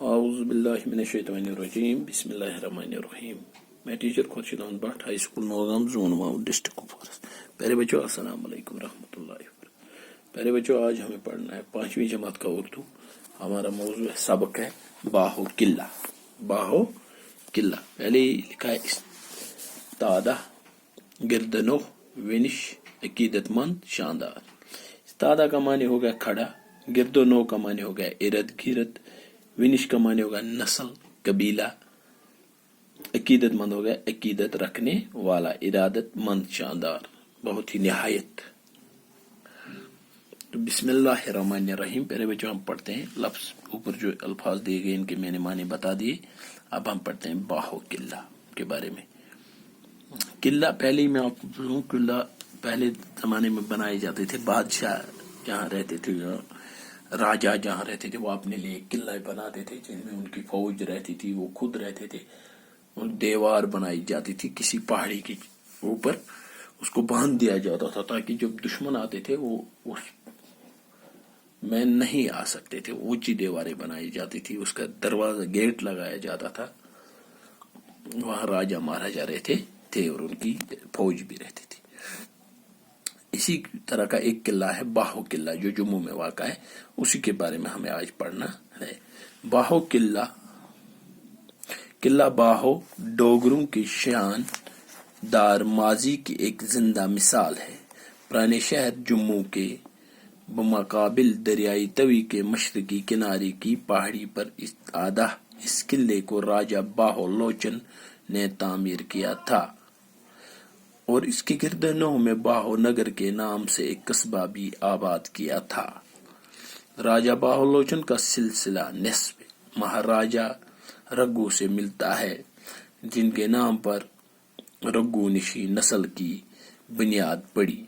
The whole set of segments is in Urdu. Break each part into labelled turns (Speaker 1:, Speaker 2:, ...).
Speaker 1: اعوذ باللہ من الشیطان الرجیم بسم اللہ الرحمن الرحیم. میں teacher Khurshid Ahmed Bhat high school Nowgam zone ماؤ ڈسٹرکٹ کپوارہ. پیارے بچوں السلام علیکم ورحمۃ اللہ وبرکاتہ. پیارے بچوں آج ہمیں پڑھنا ہے 5ویں جماعت کا اردو. ہمارا موضوع سبق ہے باہو قلعہ. باہو قلعہ پہلے ہی لکھا ہے استادہ گردنو ونش عقیدت مند شاندار. استادہ کا معنی ہو گیا کھڑا، گردنو کا معنی ہو گیا ارد گرد، ونش کا معنی ہوگا نسل قبیلہ، عقیدت مند ہو گیا عقیدت رکھنے والا، ارادت مند شاندار، بہت ہی نہایت. تو بسم اللہ الرحمن الرحیم. پہلے بچوں ہم پڑھتے ہیں لفظ، اوپر جو الفاظ دیے گئے ان کے میں نے معنی بتا دیے. اب ہم پڑھتے ہیں باہو قلعہ کے بارے میں. قلعہ پہلے ہی میں آپ کو بتاؤں، قلعہ پہلے زمانے میں بنائے جاتے تھے. بادشاہ جہاں رہتے تھے، راجا جہاں رہتے تھے، وہ اپنے لیے قلعہ بناتے تھے جن میں ان کی فوج رہتی تھی، وہ خود رہتے تھے. دیوار بنائی جاتی تھی کسی پہاڑی کے اوپر، اس کو باندھ دیا جاتا تھا تاکہ جب دشمن آتے تھے وہ اس میں نہیں آ سکتے تھے. اونچی دیواریں بنائی جاتی تھی، اس کا دروازہ گیٹ لگایا جاتا تھا. وہاں راجا مہاراجا رہتے تھے اور ان کی فوج بھی رہتی تھی. اسی طرح کا ایک قلعہ ہے باہو قلعہ جو جموں میں واقع ہے، اسی کے بارے میں ہمیں آج پڑھنا ہے. باہو قلعہ، قلعہ باہو ڈوگروں کی شان دار ماضی کی ایک زندہ مثال ہے. پرانے شہر جموں کے بمقابل دریائے توی کے مشرقی کنارے کی پہاڑی پر استادہ اس قلعے کو راجا باہو لوچن نے تعمیر کیا تھا اور اس کے گردنوں میں باہو نگر کے نام سے ایک قصبہ بھی آباد کیا تھا. راجا باہو لوچن کا سلسلہ نسب مہاراجا رگو سے ملتا ہے، جن کے نام پر رگو نشی نسل کی بنیاد پڑی.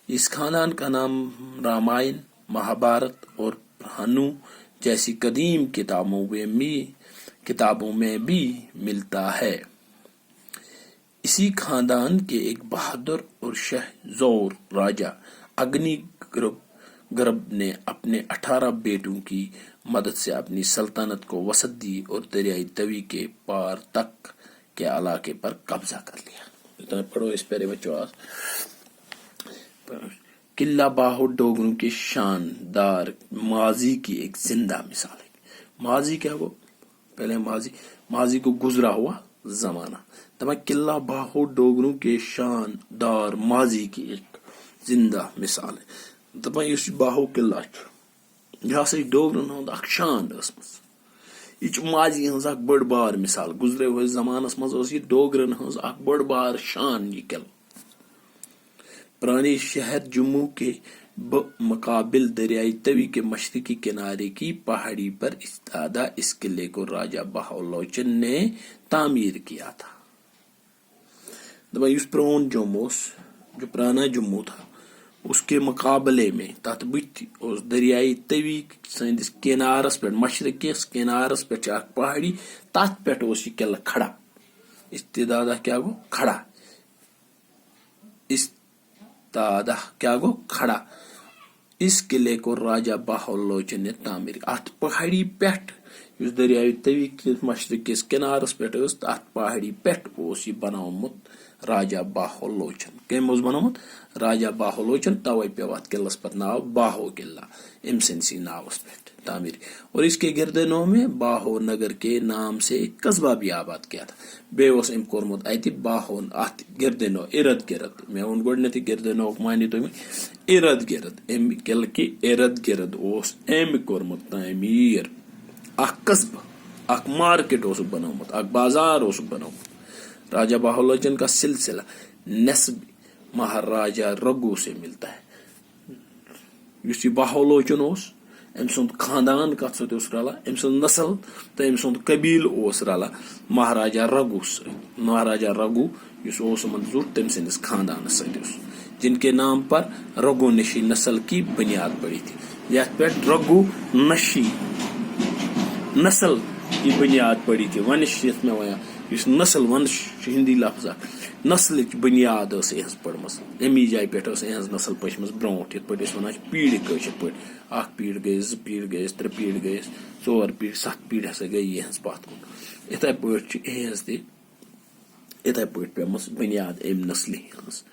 Speaker 1: اس خاندان کا نام رامائن، مہابھارت اور ہنو جیسی قدیم کتابوں میں بھی ملتا ہے. اسی خاندان کے ایک بہادر اور شہزور راجا اگنی گرب نے اپنے 18 بیٹوں کی مدد سے اپنی سلطنت کو وسعت دی اور دریائے توی کے پار تک کے علاقے پر قبضہ کر لیا. اتنا پڑھو اس پیارے بچوں. قلعہ باہو ڈوگروں کے شاندار ماضی کی ایک زندہ مثال ہے. ماضی کیا وہ؟ پہلے ماضی کو گزرا ہوا زمانہ. قلعہ باہو ڈوگروں کے شاندار ماضی کی ایک زندہ مثال ہے. اس باہو قلعہ یہ ہسا ڈوگرن ہند اخ شان ٲسمٕژ. یہ ماضی ہز اخ بڑ بار مثال. گزرے ہوئے زمانس مز یہ ڈوگرن ہز اخ بڑ بار شان. یہ قلعہ پرانے شہر جموں کے مقابل دریائے توی کے مشرقی کنارے کی پہاڑی پر استادہ اس قلعے کو راجا باہو لوچن نے تعمیر کیا تھا. اس پرون جموں جو پرانا جموں تھا اس کے مقابلے میں تات بت دریائے توی سندس کنارس پہ مشرقس کنارس پہ پہاڑی، تات پہ یہ قلعہ کھڑا. استادہ کیا گو؟ کھڑا. استادہ کیا گو؟ کھڑا. اس قلعے کو راجا باہو لوچن نے تعمیر کیا. ات پہاڑی پہ اس دریائے توی کس مشرقس کنارس پہ ات پہاڑی پہ یہ بنومت راجا باہو لوچن. کم بنومت؟ راجا باہو لوچن. توے پیو ات قلعس پہ ناو باہو قلعہ ام سندسی ناوس پہ تعمیر. اور اس کے گردنوں میں باہو نگر کے نام سے ایک قصبہ بھی آباد کیا تھا. بیس ام کورمت ات باہو ات گردنو ارد گرد. میں ون گڈنیتھ گردنو مانی تم ارد گرد. ام قلعہ کے ارد گرد ام کورمت تعمیر اخ قصبہ، اخ مارکیٹ بنومت، اخ بازار بنومت. راجا باہو لوچن کا سلسلہ نسب مہاراجا رگو سے ملتا ہے. یہ باہو لوچن ام سند خاندان کت ست رلا، ام سند نسل تو ام سند قبیل رلا مہاراجا رگو ست. مہاراجا رگو اس منظور تم سندس خاندانس ست، جن کے نام پر رگو نشی نسل کی بنیاد پڑی تھی. یت پہ رگو نشی نسل کی بنیاد پڑی تھی. ونش یت میں ویا اس نسل، ونش ہندی لفظ نسل بنیاد یہ پڑمس. امی جائے پہ یہ نسل پچمس برو یت پہ ونان پیڑ قشر پہ. اخ پیڑ گئی، 2 پیڑ گئی، 3 پیڑ گئی، 4 پیڑ 7 پیڑ ہسا گئی یہ پتھ کن اتھے پٲٹھۍ چھِ یہنٛز تہِ اتھے پٲٹھۍ پیمٕژ بنیاد امہِ نسلہِ ہٕنٛز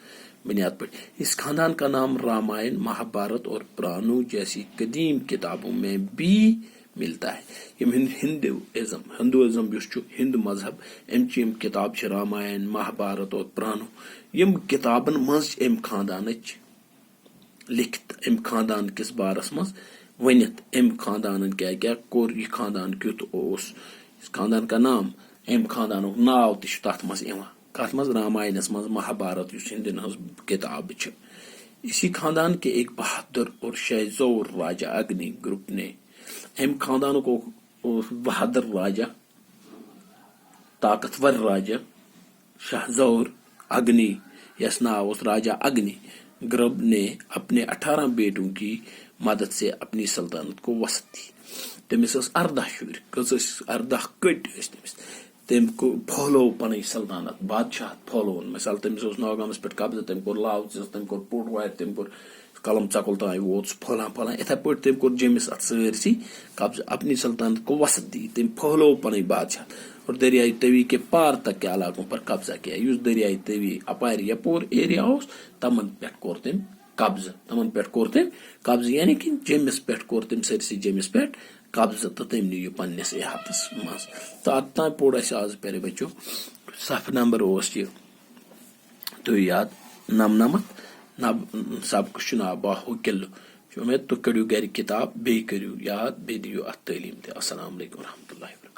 Speaker 1: بنیاد پٲٹھۍ اس خاندان کا نام رامائن مہابھارت اور پرانو جیسی قدیم کتابوں میں بھی ملتا ہے. یم ہندوازم یس چھُ ہند مذہب امچ یم کتاب چھ رامائن مہابھارت اور پرانو یم کتابن مز ام خاندانچ لکھت ام خاندان کس بارس مز ونت ام خاندان کیا کیا کور یہ خاندان کیت اوس اس خاندان کا نام ام خاندانک ناو تہ تھ مز کت مز رامائنس مز مہابھارت اس ہندین ہز کتاب چھ. اسی خاندان کے ایک بہادر اور شہزور راجہ اگنی گروپ نے ام خاندانک بہادر راجہ طاقتور راجہ شہزور اگنی یس ناو راجہ اگنی گروپ نے اپنے 18 بیٹوں کی مدد سے اپنی سلطنت کو وسعت دی. تمس 18 شر کچھ 18 کٹ تمس تم کو پھولو پن سلطنت بادشاہ پھولو مثال تمس ناگامس پہ قبضہ تم کور لاو تم کور پوٹ وائر تم کور قلم ژکل تان ووت پھولان پھولان اتھے پٲٹھۍ تم کور جیمس ات سٲرسی قبضہ اپنی سلطنت کو وسعت دی. تم پھولو پن بادشاہ اور دریائے توی کے پار تک کے علاقوں پر قبضہ کیا. اس دریائے توی اپار یپور ایریا اس تمن پہ کور تم قبضہ تمن پہ کور تم قبضہ یعنی کہ جیمس پہ کور تم سرسی جیمس پہ قبضہ تو تم نیو پنس احاطس مز. تو اتنا پوڑ اس آز پیارے بچو صف نمبر اس یہ تو یاد 99 سبق ناو باہو قلعہ. امید تھی کڑو گھر کتاب بی کرو یاد بی دیو ات تعلیم تہ. السلام علیکم ورحمۃ اللہ وبرکاتہ.